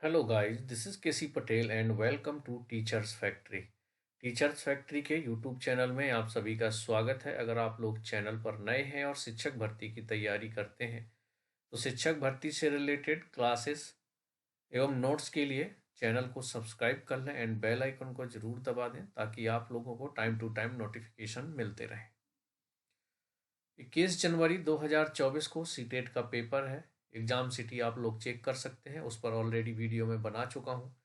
Hello guys, this is KC Patel and welcome to teachers factory. Teachers factory के YouTube channel में आप सभी का स्वागत है। अगर आप लोग चैनल पर नए हैं और शिक्षक भर्ती की तैयारी करते हैं तो शिक्षक भर्ती से रिलेटेड क्लासेस एवं नोट्स के लिए चैनल को सब्सक्राइब कर लें एंड बेल आइकन को जरूर दबा दें ताकि आप लोगों को टाइम टू टाइम नोटिफिकेशन मिलते रहें। 21 जनवरी 2024 को सीटेट का पेपर है। एग्ज़ाम सिटी आप लोग चेक कर सकते हैं, उस पर ऑलरेडी वीडियो में बना चुका हूँ।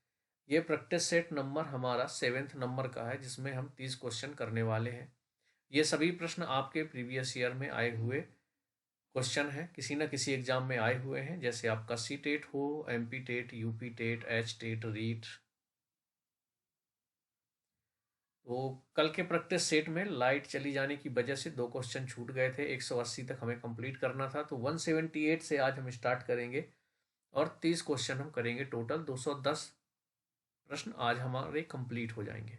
ये प्रैक्टिस सेट नंबर हमारा 7th नंबर का है जिसमें हम 30 क्वेश्चन करने वाले हैं। ये सभी प्रश्न आपके प्रीवियस ईयर में आए हुए क्वेश्चन हैं, किसी न किसी एग्जाम में आए हुए हैं, जैसे आपका सी टेट हो, MP TET, UP TET, H TET, REET. तो कल के प्रैक्टिस सेट में लाइट चली जाने की वजह से दो क्वेश्चन छूट गए थे। 180 तक हमें कंप्लीट करना था, तो 178 से आज हम स्टार्ट करेंगे और 30 क्वेश्चन हम करेंगे। टोटल 210 प्रश्न आज हमारे कंप्लीट हो जाएंगे।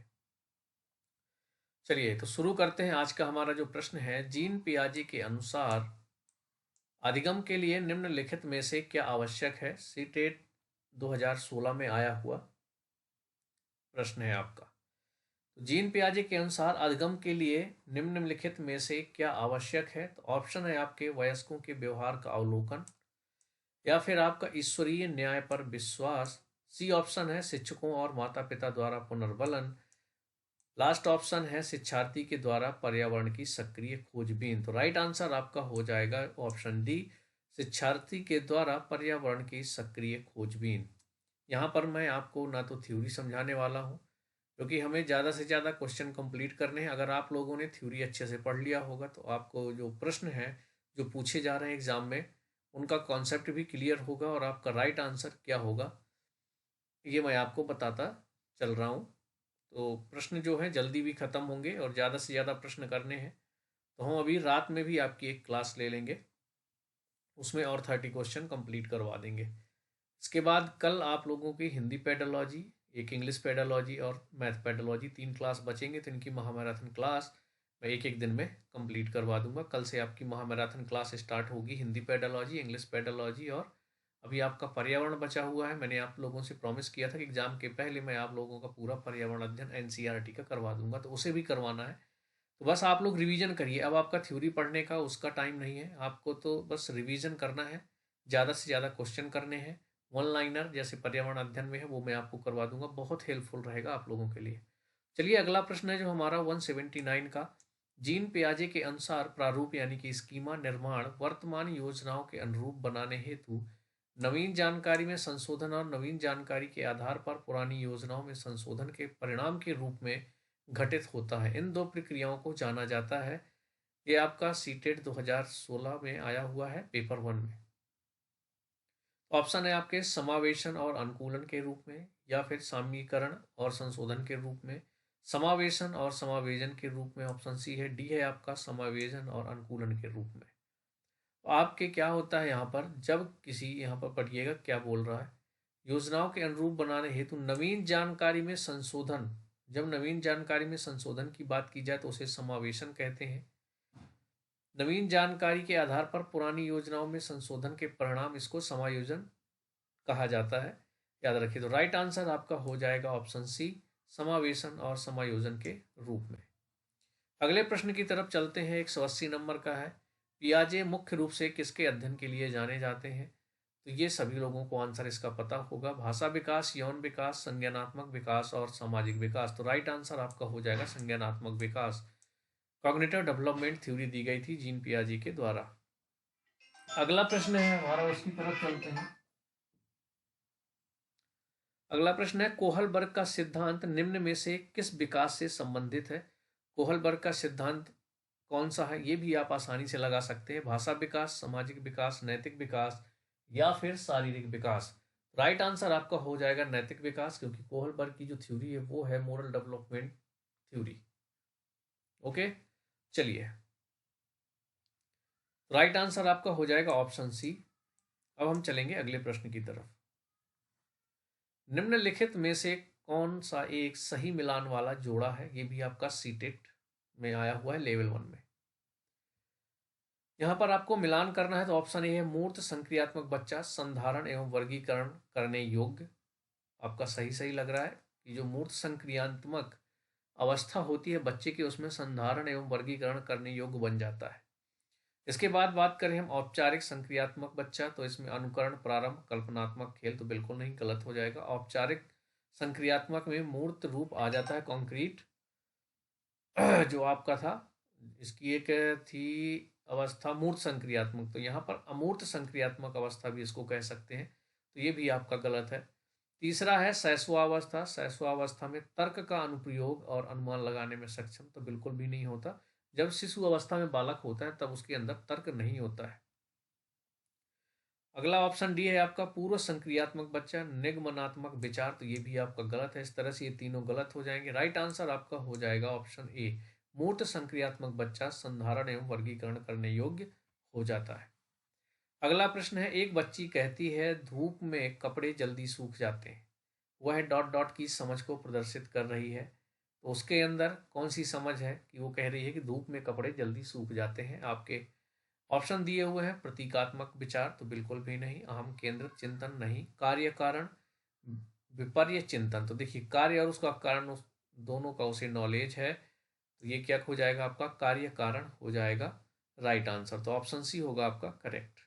चलिए तो शुरू करते हैं। आज का हमारा जो प्रश्न है, जीन पियाजे के अनुसार अधिगम के लिए निम्नलिखित में से क्या आवश्यक है। सीटेट 2016 में आया हुआ प्रश्न है आपका। तो जीन पियाजे के अनुसार अधिगम के लिए निम्नलिखित में से क्या आवश्यक है। तो ऑप्शन है आपके वयस्कों के व्यवहार का अवलोकन, या फिर आपका ईश्वरीय न्याय पर विश्वास। सी ऑप्शन है शिक्षकों और माता पिता द्वारा पुनर्बलन। लास्ट ऑप्शन है शिक्षार्थी के द्वारा पर्यावरण की सक्रिय खोजबीन। तो राइट आंसर आपका हो जाएगा ऑप्शन डी, शिक्षार्थी के द्वारा पर्यावरण की सक्रिय खोजबीन। यहाँ पर मैं आपको ना तो थ्योरी समझाने वाला हूँ, क्योंकि हमें ज़्यादा से ज़्यादा क्वेश्चन कंप्लीट करने हैं। अगर आप लोगों ने थ्योरी अच्छे से पढ़ लिया होगा तो आपको जो प्रश्न है जो पूछे जा रहे हैं एग्जाम में, उनका कॉन्सेप्ट भी क्लियर होगा और आपका राइट आंसर क्या होगा ये मैं आपको बताता चल रहा हूँ। तो प्रश्न जो है जल्दी भी ख़त्म होंगे और ज़्यादा से ज़्यादा प्रश्न करने हैं, तो हम अभी रात में भी आपकी एक क्लास ले लेंगे, उसमें और 30 क्वेश्चन कंप्लीट करवा देंगे। इसके बाद कल आप लोगों की हिंदी पेडोलॉजी, एक इंग्लिश पेडोलॉजी और मैथ पेडोलॉजी, 3 क्लास बचेंगे। तो इनकी महामैराथन क्लास मैं एक एक दिन में कंप्लीट करवा दूंगा। कल से आपकी महामैराथन क्लास स्टार्ट होगी, हिंदी पेडोलॉजी, इंग्लिश पेडोलॉजी और अभी आपका पर्यावरण बचा हुआ है। मैंने आप लोगों से प्रॉमिस किया था कि एग्जाम के पहले मैं आप लोगों का पूरा पर्यावरण अध्ययन एनसीईआरटी का करवा दूंगा, तो उसे भी करवाना है। तो बस आप लोग रिवीजन करिए। अब आपका थ्योरी पढ़ने का उसका टाइम नहीं है, आपको तो बस रिवीजन करना है। ज़्यादा से ज़्यादा क्वेश्चन करने हैं। वन लाइनर जैसे पर्यावरण अध्ययन में है वो मैं आपको करवा दूंगा, बहुत हेल्पफुल रहेगा आप लोगों के लिए। चलिए अगला प्रश्न है जो हमारा 179 का। जीन पियाजे के अनुसार प्रारूप यानी कि स्कीमा निर्माण वर्तमान योजनाओं के अनुरूप बनाने हेतु नवीन जानकारी में संशोधन और नवीन जानकारी के आधार पर पुरानी योजनाओं में संशोधन के परिणाम के रूप में घटित होता है। इन दो प्रक्रियाओं को जाना जाता है। ये आपका सीटेट 2016 में आया हुआ है पेपर 1 में। ऑप्शन है आपके समावेशन और अनुकूलन के रूप में, या फिर सामीकरण और संशोधन के रूप में, समावेशन और समावेजन के रूप में। ऑप्शन सी है, डी है आपका समावेजन और अनुकूलन के रूप में। तो आपके क्या होता है यहाँ पर, जब किसी, यहाँ पर पढ़िएगा क्या बोल रहा है, योजनाओं के अनुरूप बनाने हेतु नवीन जानकारी में संशोधन। जब नवीन जानकारी में संशोधन की बात की जाए तो उसे समावेशन कहते हैं। नवीन जानकारी के आधार पर पुरानी योजनाओं में संशोधन के परिणाम, इसको समायोजन कहा जाता है। याद रखिए। तो राइट आंसर आपका हो जाएगा ऑप्शन सी, समावेशन और समायोजन के रूप में। अगले प्रश्न की तरफ चलते हैं। 180 नंबर का है। पियाजे मुख्य रूप से किसके अध्ययन के लिए जाने जाते हैं। तो ये सभी लोगों को आंसर इसका पता होगा, भाषा विकास, यौन विकास, संज्ञानात्मक विकास और सामाजिक विकास। तो राइट आंसर आपका हो जाएगा संज्ञानात्मक विकास। कॉग्निटिव डेवलपमेंट थ्योरी दी गई थी जीन पियाजे के द्वारा। अगला प्रश्न है हमारा, उसकी तरफ चलते हैं। अगला प्रश्न है, कोहलबर्ग का सिद्धांत निम्न में से किस विकास से संबंधित है। कोहलबर्ग का सिद्धांत कौन सा है, ये भी आप आसानी से लगा सकते हैं। भाषा विकास, सामाजिक विकास, नैतिक विकास या फिर शारीरिक विकास। राइट आंसर आपका हो जाएगा नैतिक विकास, क्योंकि कोहलबर्ग की जो थ्योरी है वो है मोरल डेवलपमेंट थ्योरी। ओके, चलिए राइट आंसर आपका हो जाएगा ऑप्शन सी। अब हम चलेंगे अगले प्रश्न की तरफ। निम्नलिखित में से कौन सा एक सही मिलान वाला जोड़ा है। ये भी आपका सीटेट में आया हुआ है लेवल 1 में। यहाँ पर आपको मिलान करना है तो ऑप्शन ए है, मूर्त संक्रियात्मक बच्चा संधारण एवं वर्गीकरण करने योग्य। आपका सही सही लग रहा है कि जो मूर्त संक्रियात्मक अवस्था होती है बच्चे की, उसमें संधारण एवं वर्गीकरण करने योग्य बन जाता है। इसके बाद बात करें हम औपचारिक संक्रियात्मक बच्चा, तो इसमें अनुकरण, प्रारंभ, कल्पनात्मक खेल, तो बिल्कुल नहीं, गलत हो जाएगा। औपचारिक संक्रियात्मक में मूर्त रूप आ जाता है, कॉन्क्रीट जो आपका था। इसकी एक थी अवस्था मूर्त संक्रियात्मक, तो यहाँ पर अमूर्त संक्रियात्मक अवस्था भी इसको कह सकते हैं, तो ये भी आपका गलत है। तीसरा है शैशवावस्था। शैशवावस्था में तर्क का अनुप्रयोग और अनुमान लगाने में सक्षम, तो बिल्कुल भी नहीं होता। जब शिशु अवस्था में बालक होता है तब उसके अंदर तर्क नहीं होता है। अगला ऑप्शन डी है आपका पूर्व संक्रियात्मक बच्चा, निगमनात्मक विचार, तो ये भी आपका गलत है। इस तरह से ये तीनों गलत हो जाएंगे। राइट आंसर आपका हो जाएगा ऑप्शन ए, मूर्त संक्रियात्मक बच्चा संधारण एवं वर्गीकरण करने योग्य हो जाता है। अगला प्रश्न है, एक बच्ची कहती है धूप में कपड़े जल्दी सूख जाते हैं। वह डॉट डॉट की समझ को प्रदर्शित कर रही है, तो उसके अंदर कौन सी समझ है कि वो कह रही है कि धूप में कपड़े जल्दी सूख जाते हैं? आपके ऑप्शन दिए हुए हैं, प्रतीकात्मक विचार, तो बिल्कुल भी नहीं। अहम केंद्रित चिंतन नहीं। कार्य कारण विपर्य चिंतन, तो देखिए कार्य और उसका कारण दोनों का उसे नॉलेज है, तो ये क्या हो जाएगा आपका? कार्य कारण हो जाएगा राइट आंसर, तो ऑप्शन सी होगा आपका करेक्ट।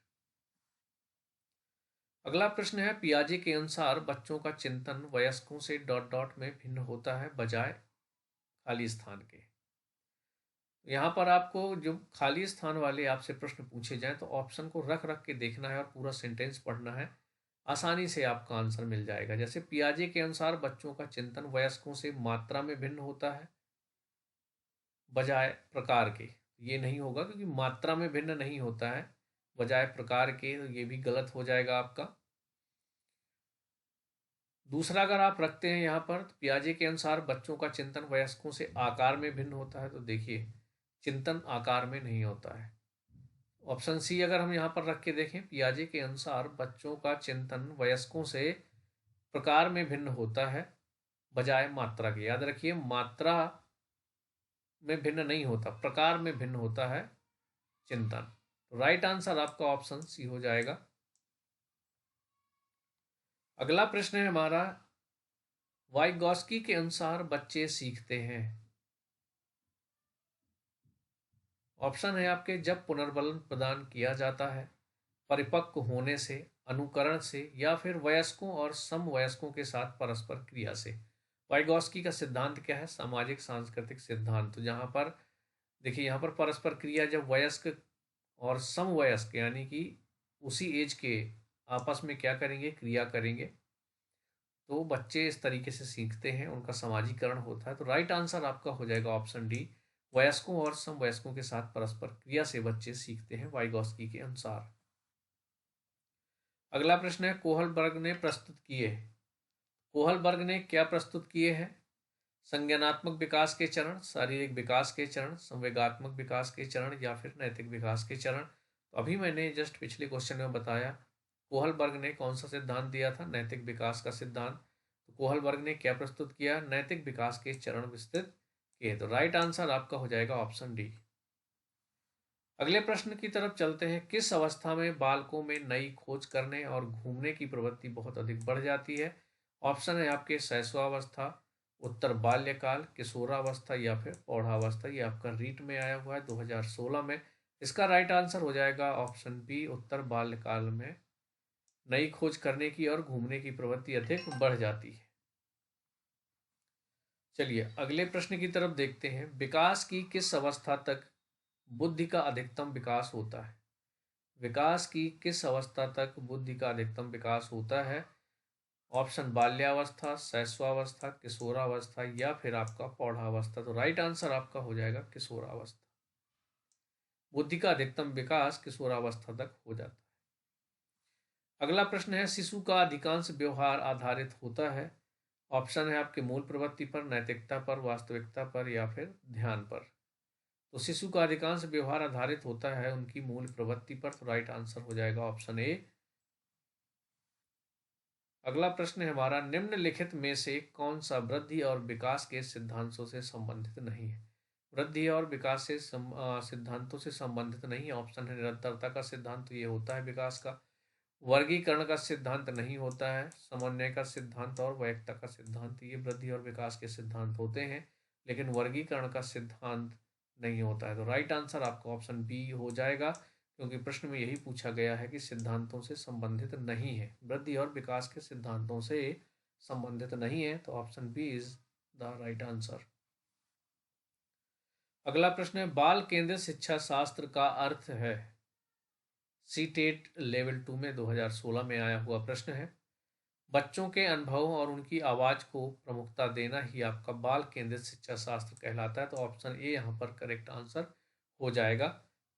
अगला प्रश्न है, पियाजे के अनुसार बच्चों का चिंतन वयस्कों से डॉट डॉट में भिन्न होता है बजाय खाली स्थान के। यहाँ पर आपको जो खाली स्थान वाले आपसे प्रश्न पूछे जाएं तो ऑप्शन को रख रख के देखना है और पूरा सेंटेंस पढ़ना है, आसानी से आपका आंसर मिल जाएगा। जैसे पियाजे के अनुसार बच्चों का चिंतन वयस्कों से मात्रा में भिन्न होता है बजाय प्रकार के, ये नहीं होगा क्योंकि मात्रा में भिन्न नहीं होता है बजाय प्रकार के, तो ये भी गलत हो जाएगा आपका। दूसरा अगर आप रखते हैं यहाँ पर, तो पियाजे के अनुसार बच्चों का चिंतन वयस्कों से आकार में भिन्न होता है, तो देखिए चिंतन आकार में नहीं होता है। ऑप्शन सी अगर हम यहाँ पर रख के देखें, पियाजे के अनुसार बच्चों का चिंतन वयस्कों से प्रकार में भिन्न होता है बजाय मात्रा के। याद रखिए मात्रा में भिन्न नहीं होता, प्रकार में भिन्न होता है चिंतन। राइट आंसर आपका ऑप्शन सी हो जाएगा। अगला प्रश्न है हमारा, वाइगॉस्की के अनुसार बच्चे सीखते हैं। ऑप्शन है आपके, जब पुनर्बलन प्रदान किया जाता है, परिपक्व होने से, अनुकरण से, या फिर वयस्कों और समवयस्कों के साथ परस्पर क्रिया से। वाइगॉस्की का सिद्धांत क्या है? सामाजिक सांस्कृतिक सिद्धांत। तो जहां पर देखिए यहाँ पर परस्पर क्रिया, जब वयस्क और समवयस्क यानी कि उसी एज के आपस में क्या करेंगे? क्रिया करेंगे, तो बच्चे इस तरीके से सीखते हैं, उनका समाजीकरण होता है। तो राइट आंसर आपका हो जाएगा ऑप्शन डी, वयस्कों और समवयस्कों के साथ परस्पर क्रिया से बच्चे सीखते हैं वाइगॉस्की के अनुसार। अगला प्रश्न है, कोहलबर्ग ने प्रस्तुत किए। कोहलबर्ग ने क्या प्रस्तुत किए हैं? संज्ञानात्मक विकास के चरण, शारीरिक विकास के चरण, संवेगात्मक विकास के चरण, या फिर नैतिक विकास के चरण। तो अभी मैंने जस्ट पिछले क्वेश्चन में बताया कोहलबर्ग ने कौन सा सिद्धांत दिया था? नैतिक विकास का सिद्धांत। तो कोहलबर्ग ने क्या प्रस्तुत किया? नैतिक विकास के चरण विस्तृत किए। तो राइट आंसर आपका हो जाएगा ऑप्शन डी। अगले प्रश्न की तरफ चलते हैं, किस अवस्था में बालकों में नई खोज करने और घूमने की प्रवृत्ति बहुत अधिक बढ़ जाती है? ऑप्शन है आपके, शैशवावस्था, उत्तर बाल्यकाल, किशोरावस्था, या फिर प्रौढ़ावस्था। ये आपका रीट में आया हुआ है 2016 में। इसका राइट आंसर हो जाएगा ऑप्शन बी, उत्तर बाल्यकाल में नई खोज करने की और घूमने की प्रवृत्ति अधिक बढ़ जाती है। चलिए अगले प्रश्न की तरफ देखते हैं, विकास की किस अवस्था तक बुद्धि का अधिकतम विकास होता है? विकास की किस अवस्था तक बुद्धि का अधिकतम विकास होता है? ऑप्शन बाल्यावस्था, शैशवावस्था, किशोरावस्था, या फिर आपका प्रौढ़ावस्था। तो राइट आंसर आपका हो जाएगा किशोरावस्था। बुद्धि का अधिकतम विकास किशोरावस्था तक हो जाता है। अगला प्रश्न है, शिशु का अधिकांश व्यवहार आधारित होता है। ऑप्शन है आपके, मूल प्रवृत्ति पर, नैतिकता पर, वास्तविकता पर, या फिर ध्यान पर। तो शिशु का अधिकांश व्यवहार आधारित होता है उनकी मूल प्रवृत्ति पर, तो राइट आंसर हो जाएगा ऑप्शन ए। अगला प्रश्न है हमारा, निम्नलिखित में से कौन सा वृद्धि और विकास के सिद्धांतों से संबंधित नहीं है? वृद्धि और विकास से सिद्धांतों से संबंधित नहीं है। ऑप्शन है निरंतरता का सिद्धांत, तो ये होता है विकास का। वर्गीकरण का सिद्धांत नहीं होता है। समन्वय का सिद्धांत और वैयक्ता का सिद्धांत, ये वृद्धि और विकास के सिद्धांत होते हैं, लेकिन वर्गीकरण का सिद्धांत नहीं होता है। तो राइट आंसर आपका ऑप्शन बी हो जाएगा, क्योंकि प्रश्न में यही पूछा गया है कि सिद्धांतों से संबंधित नहीं है, वृद्धि और विकास के सिद्धांतों से संबंधित नहीं है। तो option B is the right answer. अगला प्रश्न है, बाल केंद्रित शिक्षा शास्त्र का अर्थ है। सीटेट लेवल 2 में 2016 में आया हुआ प्रश्न है। बच्चों के अनुभवों और उनकी आवाज़ को प्रमुखता देना ही आपका बाल केंद्रित शिक्षा शास्त्र कहलाता है। तो ऑप्शन ए यहाँ पर करेक्ट आंसर हो जाएगा।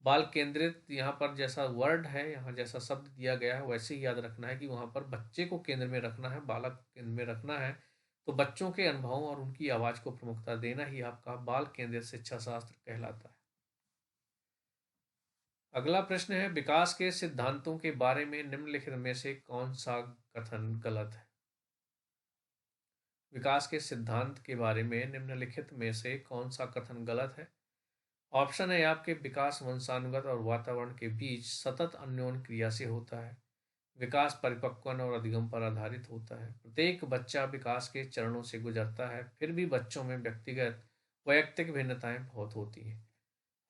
बाल केंद्रित यहाँ पर जैसा वर्ड है, यहाँ जैसा शब्द दिया गया है, वैसे ही याद रखना है कि वहाँ पर बच्चे को केंद्र में रखना है, बालक केंद्र में रखना है। तो बच्चों के अनुभवों और उनकी आवाज़ को प्रमुखता देना ही आपका बाल केंद्रित शिक्षा शास्त्र कहलाता है। अगला प्रश्न है, विकास के सिद्धांतों के बारे में निम्नलिखित में से कौन सा कथन गलत है। विकास के सिद्धांत के बारे में निम्नलिखित में से कौन सा कथन गलत है। ऑप्शन है आपके, विकास वंशानुगत और वातावरण के बीच सतत अन्योन्य क्रिया से होता है। विकास परिपक्वन और अधिगम पर आधारित होता है। प्रत्येक बच्चा विकास के चरणों से गुजरता है, फिर भी बच्चों में व्यक्तिगत वैयक्तिक भिन्नताएं बहुत होती हैं।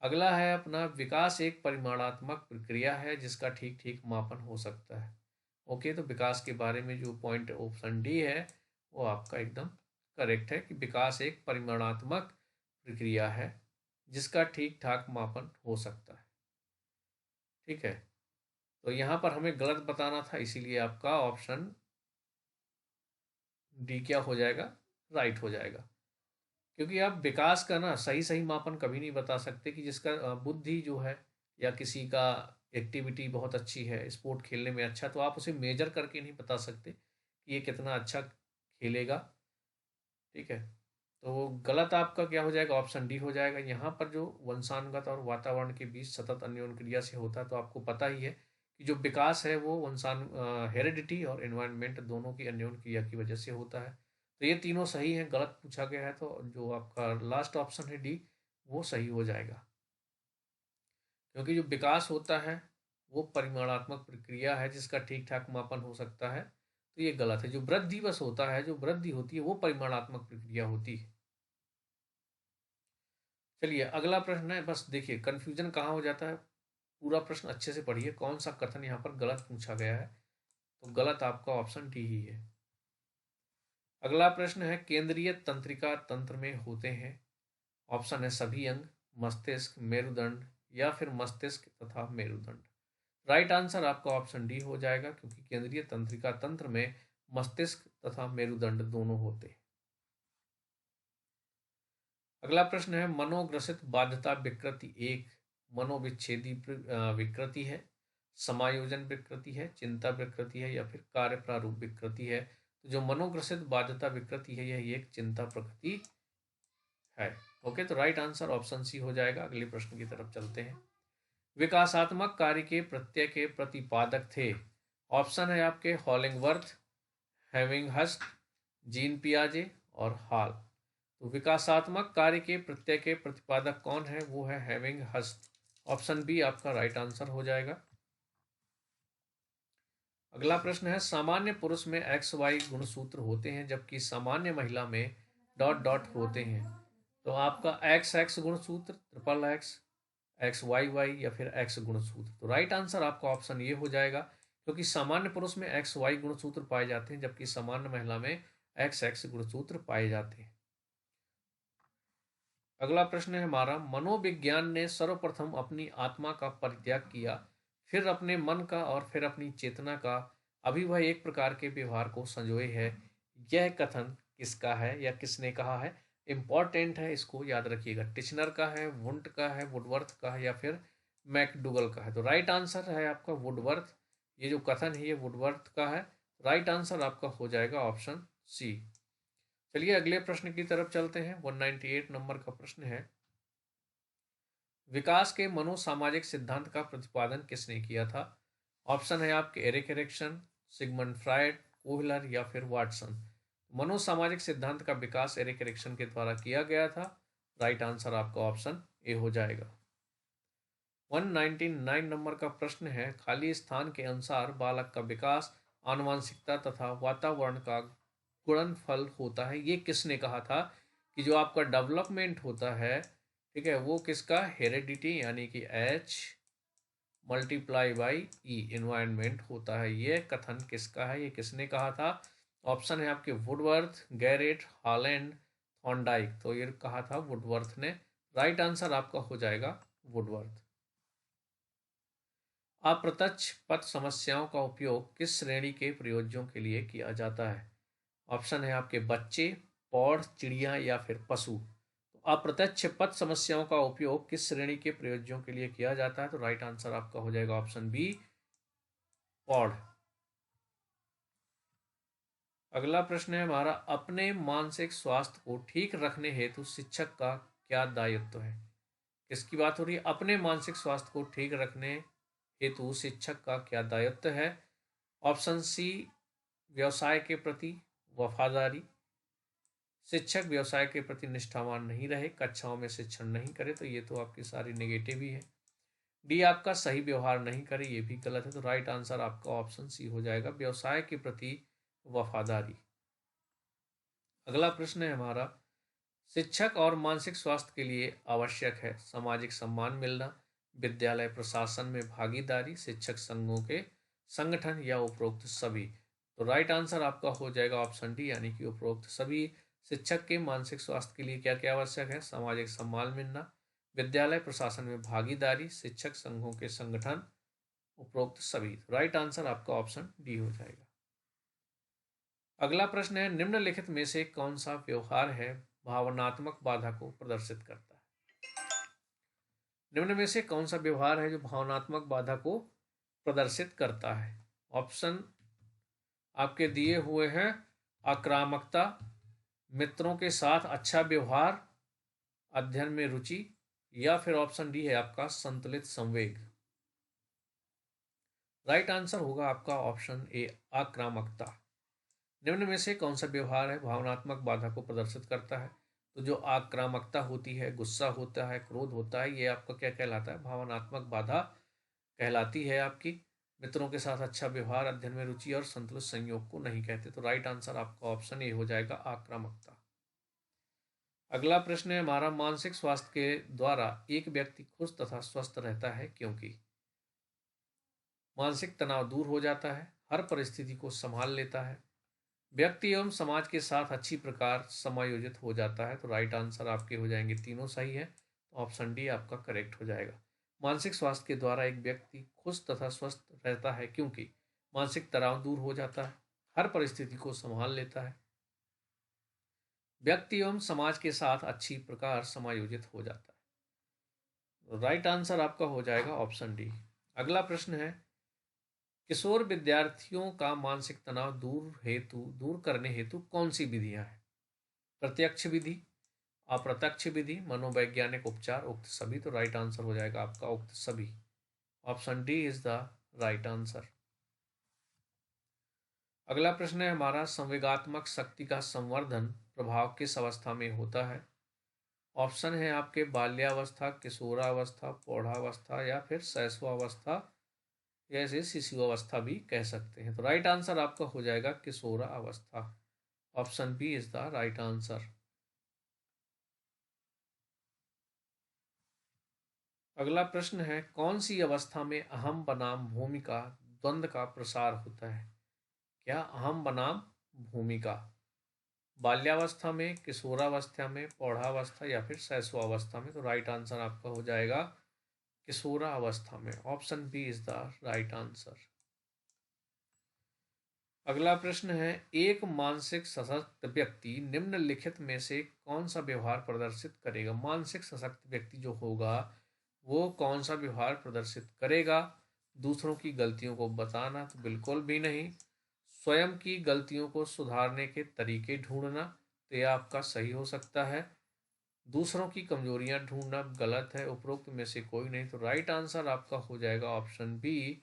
अगला है अपना, विकास एक परिमाणात्मक प्रक्रिया है जिसका ठीक ठीक मापन हो सकता है। ओके, तो विकास के बारे में जो पॉइंट ऑप्शन डी है वो आपका एकदम करेक्ट है कि विकास एक परिमाणात्मक प्रक्रिया है जिसका ठीक ठाक मापन हो सकता है। ठीक है, तो यहाँ पर हमें गलत बताना था, इसीलिए आपका ऑप्शन डी क्या हो जाएगा, राइट हो जाएगा। क्योंकि आप विकास का ना सही सही मापन कभी नहीं बता सकते कि जिसका बुद्धि जो है या किसी का एक्टिविटी बहुत अच्छी है, स्पोर्ट खेलने में अच्छा, तो आप उसे मेजर करके नहीं बता सकते कि ये कितना अच्छा खेलेगा। ठीक है, तो गलत आपका क्या हो जाएगा, ऑप्शन डी हो जाएगा। यहाँ पर जो वंशानुगत और वातावरण के बीच सतत अन्योन्य क्रिया से होता है, तो आपको पता ही है कि जो विकास है वो हेरिडिटी और एनवायरनमेंट दोनों की अन्योन्य क्रिया की वजह से होता है। तो ये तीनों सही है, गलत पूछा गया है तो जो आपका लास्ट ऑप्शन है डी वो सही हो जाएगा। क्योंकि जो विकास होता है वो परिमाणात्मक प्रक्रिया है जिसका ठीक ठाक मापन हो सकता है, तो ये गलत है। जो वृद्धि बस होता है, जो वृद्धि होती है वो परिमाणात्मक प्रक्रिया होती है। चलिए अगला प्रश्न है, बस देखिए कंफ्यूजन कहाँ हो जाता है, पूरा प्रश्न अच्छे से पढ़िए कौन सा कथन यहाँ पर गलत पूछा गया है। तो गलत आपका ऑप्शन डी ही है। अगला प्रश्न है, केंद्रीय तंत्रिका तंत्र में होते हैं। ऑप्शन है सभी अंग, मस्तिष्क, मेरुदंड या फिर मस्तिष्क तथा मेरुदंड। राइट आंसर आपका ऑप्शन डी हो जाएगा, क्योंकि केंद्रीय तंत्रिका तंत्र में मस्तिष्क तथा मेरुदंड दोनों होते हैं। अगला प्रश्न है, मनोग्रसित बाध्यता विकृति एक मनोविच्छेदी विकृति है, समायोजन विकृति है, चिंता विकृति है या फिर कार्य प्रारूप विकृति है। तो जो मनोग्रसित बाध्यता विकृति है यह एक चिंता प्रकृति है। ओके, तो राइट आंसर ऑप्शन सी हो जाएगा। अगले प्रश्न की तरफ चलते हैं। विकासात्मक कार्य के प्रत्यय के प्रतिपादक थे। ऑप्शन है आपके हॉलिंगवर्थ, हेविंगहस्ट, जीन पियाजे और हॉल। तो विकासात्मक कार्य के प्रत्यय के प्रतिपादक कौन है, वो है हेविंगहस्ट। ऑप्शन बी आपका राइट आंसर हो जाएगा। अगला प्रश्न है, सामान्य पुरुष में एक्स वाई गुणसूत्र होते हैं जबकि सामान्य महिला में डॉट डॉट होते हैं। तो आपका एक्स एक्स गुणसूत्र, triple X, X Y Y या फिर एक्स गुणसूत्र। तो राइट आंसर आपका ऑप्शन ये हो जाएगा, क्योंकि सामान्य पुरुष में एक्स वाई गुणसूत्र पाए जाते हैं जबकि सामान्य महिला में एक्स एक्स गुणसूत्र पाए जाते हैं। अगला प्रश्न है हमारा, मनोविज्ञान ने सर्वप्रथम अपनी आत्मा का परित्याग किया, फिर अपने मन का और फिर अपनी चेतना का, अभी वह एक प्रकार के व्यवहार को संजोए है। यह कथन किसका है या किसने कहा है। इंपॉर्टेंट है, इसको याद रखिएगा। टिचनर का है, वुंट का है, वुडवर्थ का है या फिर मैकडुगल का है। तो राइट आंसर है आपका वुडवर्थ। ये जो कथन है ये वुडवर्थ का है। राइट आंसर आपका हो जाएगा ऑप्शन सी। चलिए अगले प्रश्न की तरफ चलते हैं। 198 नंबर का प्रश्न है, विकास के मनोसामाजिक सिद्धांत का प्रतिपादन किसने किया था। ऑप्शन है आपके Erik Erikson, Sigmund Freud, Kohler या फिर वाटसन। मनोसामाजिक सिद्धांत का विकास एरिक एरिक्सन के द्वारा किया गया था। राइट आंसर आपका ऑप्शन ए हो जाएगा। 199 नंबर का प्रश्न है, खाली स्थान के अनुसार बालक का विकास आनुवंशिकता तथा वातावरण का गुणनफल होता है। ये किसने कहा था कि जो आपका डेवलपमेंट होता है, ठीक है, वो किसका, हेरेडिटी यानी कि H multiply by E environment होता है। ये कथन किसका है, ये किसने कहा था? ऑप्शन है आपके वुडवर्थ, गैरेट, हॉलैंड, थॉर्नडाइक। तो ये कहा था वुडवर्थ ने। राइट आंसर आपका हो जाएगा वुडवर्थ। अप्रत्यक्ष पथ समस्याओं का उपयोग किस श्रेणी के प्रयोज्यों के लिए किया जाता है? ऑप्शन है आपके बच्चे, पौध, चिड़िया या फिर पशु। तो अप्रत्यक्ष पथ समस्याओं का उपयोग किस श्रेणी के प्रयोज्यों के लिए किया जाता है? तो राइट आंसर आपका हो जाएगा ऑप्शन बी, पौध। अगला प्रश्न है हमारा, अपने मानसिक स्वास्थ्य को ठीक रखने हेतु शिक्षक का क्या दायित्व है? किसकी बात हो रही है? अपने मानसिक स्वास्थ्य को ठीक रखने हेतु शिक्षक का क्या दायित्व है? ऑप्शन सी, व्यवसाय के प्रति वफादारी, शिक्षक व्यवसाय के प्रति निष्ठावान नहीं रहे, कक्षाओं में शिक्षण नहीं करे, तो ये तो आपकी सारी नेगेटिव ही है। डी, आपका सही व्यवहार नहीं करे, ये भी गलत है। तो राइट आंसर आपका ऑप्शन सी हो जाएगा, व्यवसाय के प्रति वफादारी। अगला प्रश्न है हमारा, शिक्षक और मानसिक स्वास्थ्य के लिए आवश्यक है सामाजिक सम्मान मिलना, विद्यालय प्रशासन में भागीदारी, शिक्षक संघों के संगठन या उपरोक्त सभी। तो राइट आंसर आपका हो जाएगा ऑप्शन डी यानी कि उपरोक्त सभी। शिक्षक के मानसिक स्वास्थ्य के लिए क्या क्या आवश्यक है? सामाजिक सम्मान मिलना, विद्यालय प्रशासन में भागीदारी, शिक्षक संघों के संगठन, उपरोक्त सभी। राइट आंसर आपका ऑप्शन डी हो जाएगा। अगला प्रश्न है, निम्नलिखित में से कौन सा व्यवहार है भावनात्मक बाधा को प्रदर्शित करता है? निम्न में से कौन सा व्यवहार है जो भावनात्मक बाधा को प्रदर्शित करता है? ऑप्शन आपके दिए हुए हैं, आक्रामकता, मित्रों के साथ अच्छा व्यवहार, अध्ययन में रुचि, या फिर ऑप्शन डी है आपका संतुलित संवेग। राइट आंसर होगा आपका ऑप्शन ए, आक्रामकता। निम्न में से कौन सा व्यवहार है भावनात्मक बाधा को प्रदर्शित करता है? तो जो आक्रामकता होती है, गुस्सा होता है, क्रोध होता है, ये आपका क्या कहलाता है? भावनात्मक बाधा कहलाती है आपकी। मित्रों के साथ अच्छा व्यवहार, अध्ययन में रुचि और संतुलित संयोग को नहीं कहते। तो राइट आंसर आपका ऑप्शन ए हो जाएगा, आक्रामकता। अगला प्रश्न है हमारा, मानसिक स्वास्थ्य के द्वारा एक व्यक्ति खुश तथा स्वस्थ रहता है क्योंकि मानसिक तनाव दूर हो जाता है, हर परिस्थिति को संभाल लेता है, व्यक्ति एवं समाज के साथ अच्छी प्रकार समायोजित हो जाता है। तो राइट आंसर आपके हो जाएंगे, तीनों सही है। तो ऑप्शन डी आपका करेक्ट हो जाएगा। मानसिक स्वास्थ्य के द्वारा एक व्यक्ति खुश तथा स्वस्थ रहता है क्योंकि मानसिक तनाव दूर हो जाता है, हर परिस्थिति को संभाल लेता है, व्यक्ति एवं समाज के साथ अच्छी प्रकार समायोजित हो जाता है। राइट आंसर आपका हो जाएगा ऑप्शन डी। अगला प्रश्न है, किशोर विद्यार्थियों का मानसिक तनाव दूर करने हेतु कौन सी विधियां हैं? प्रत्यक्ष विधि, अप्रत्यक्ष विधि, मनोवैज्ञानिक उपचार, उक्त सभी। तो राइट आंसर हो जाएगा आपका उक्त सभी। Option D is the right answer. अगला प्रश्न है हमारा, संवेगात्मक शक्ति का संवर्धन प्रभाव किस अवस्था में होता है? ऑप्शन है आपके बाल्यावस्था, किशोरावस्था, प्रौढ़ावस्था या फिर शैशवावस्था, या इसे शिशु अवस्था भी कह सकते हैं। तो राइट आंसर आपका हो जाएगा किशोरा अवस्था। Option B is the right answer. अगला प्रश्न है, कौन सी अवस्था में अहम बनाम भूमिका द्वंद्व का प्रसार होता है? क्या अहम बनाम भूमिका? बाल्यावस्था में, किशोरावस्था में, प्रौढ़ावस्था या फिर शैशवावस्था में? तो राइट आंसर आपका हो जाएगा किशोरा अवस्था में। Option B is the right answer. अगला प्रश्न है, एक मानसिक सशक्त व्यक्ति निम्नलिखित में से कौन सा व्यवहार प्रदर्शित करेगा? मानसिक सशक्त व्यक्ति जो होगा वो कौन सा व्यवहार प्रदर्शित करेगा? दूसरों की गलतियों को बताना? तो बिल्कुल भी नहीं। स्वयं की गलतियों को सुधारने के तरीके ढूंढना? तो यह आपका सही हो सकता है। दूसरों की कमजोरियां ढूंढना? गलत है, उपरोक्त में से कोई नहीं। तो राइट आंसर आपका हो जाएगा ऑप्शन बी,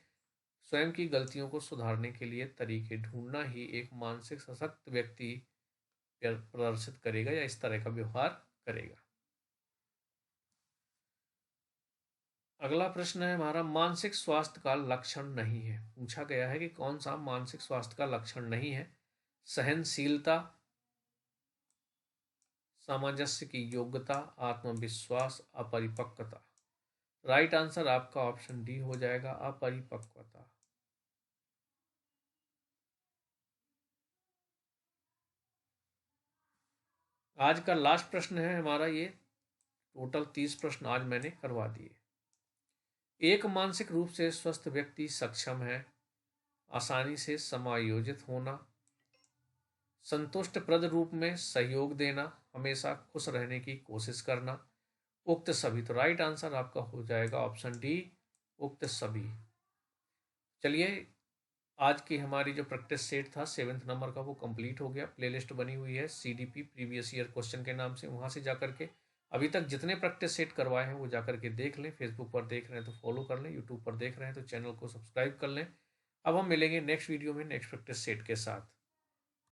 स्वयं की गलतियों को सुधारने के लिए तरीके ढूंढना ही एक मानसिक सशक्त व्यक्ति प्रदर्शित करेगा या इस तरह का व्यवहार करेगा। अगला प्रश्न है हमारा, मानसिक स्वास्थ्य का लक्षण नहीं है। पूछा गया है कि कौन सा मानसिक स्वास्थ्य का लक्षण नहीं है। सहनशीलता, सामंजस्य की योग्यता, आत्मविश्वास, अपरिपक्वता। राइट आंसर आपका ऑप्शन डी हो जाएगा, अपरिपक्वता। आज का लास्ट प्रश्न है हमारा ये, टोटल 30 प्रश्न आज मैंने करवा दिए। एक मानसिक रूप से स्वस्थ व्यक्ति सक्षम है आसानी से समायोजित होना, संतुष्टप्रद रूप में सहयोग देना, हमेशा खुश रहने की कोशिश करना, उक्त सभी। तो राइट आंसर आपका हो जाएगा ऑप्शन डी, उक्त सभी। चलिए, आज की हमारी जो प्रैक्टिस सेट था 7th नंबर का वो कंप्लीट हो गया। प्लेलिस्ट बनी हुई है CDP प्रीवियस ईयर क्वेश्चन के नाम से, वहाँ से जाकर के अभी तक जितने प्रैक्टिस सेट करवाए हैं वो जाकर के देख लें। फेसबुक पर देख रहे हैं तो फॉलो कर लें, यूट्यूब पर देख रहे हैं तो चैनल को सब्सक्राइब कर लें। अब हम मिलेंगे नेक्स्ट वीडियो में नेक्स्ट प्रैक्टिस सेट के साथ।